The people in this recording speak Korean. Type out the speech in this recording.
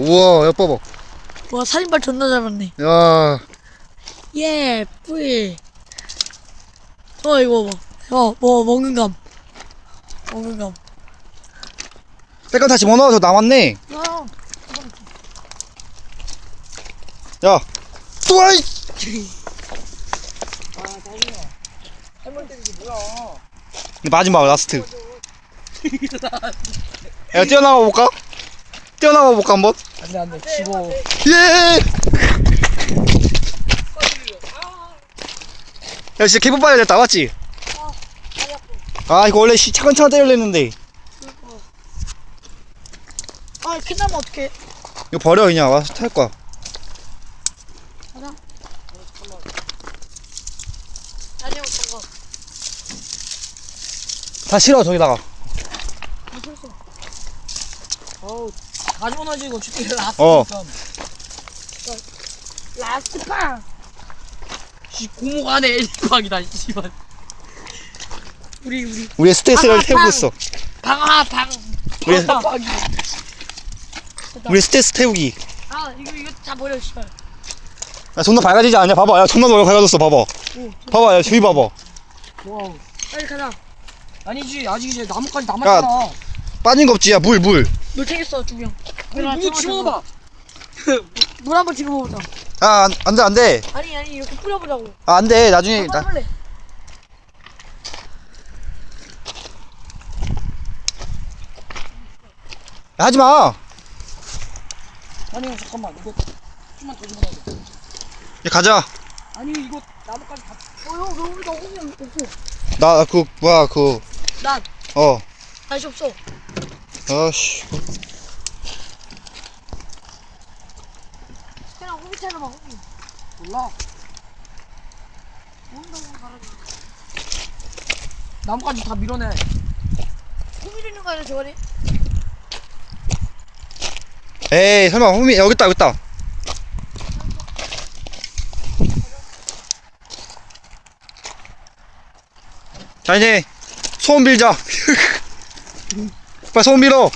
우와, 야, 봐봐. 와, 살인발 존나 잘 맞네. 야, 예, 뿌이. 이거 봐. 뭐, 먹는 감. 먹는 감. 백감 다 집어넣어. 저 남았네. 야, 또아이. 할머니 때는 이게 뭐야. 마지막 라스트. 야, 뛰어나가 볼까? 뛰어나가 볼까 한번? 안 돼. 지고. 예! 야, 진짜 개못 봐야 됐다, 맞지? 아, 이거 원래 차근차근 때리려는데. 끝나면 어떡해. 이거 버려, 그냥. 와서 탈 거야. 가자. 아니요, 잠깐. 다 실어, 저기다가. 가져오나지, 이거. 죽기 라스트. 라스트 팡! 고목 안에 엘리팡이다, 씨발. 우리의 스트레스를 태우고 있어. 방. 우리 스트레스 태우기. 이거 다 버려, 씨발. 야, 존나 밝아지지 않냐? 봐봐. 야, 존나 너무 밝아졌어. 봐봐. 봐봐. 야, 저기 봐봐. 와우. 빨리 가자. 아니지, 아직 이제 나뭇가지 야, 남았잖아. 빠진 거 없지? 야, 물. 물 챙겼어, 두 병. 물 집어넣어봐. 물 한번 지금 먹어보자. 야, 안 돼. 아니, 이렇게 뿌려보자고. 아, 안 돼. 나중에. 빨리. 야, 하지 마. 아니 잠깐만 이거 좀만 더 집어넣어야 돼. 야, 가자. 아니 이거 나뭇가지 다. 형, 너무 없어. 나, 뭐야, 난 다시 없어. 아씨. 그냥 호미 찾아봐, 호미. 몰라. 나뭇가지 다 밀어내. 호미를 있는 거 아니야, 저거리? 에이, 설마, 호미, 여기 있다. 자, 이제, 소원 빌자. 빨리 소원 빌어.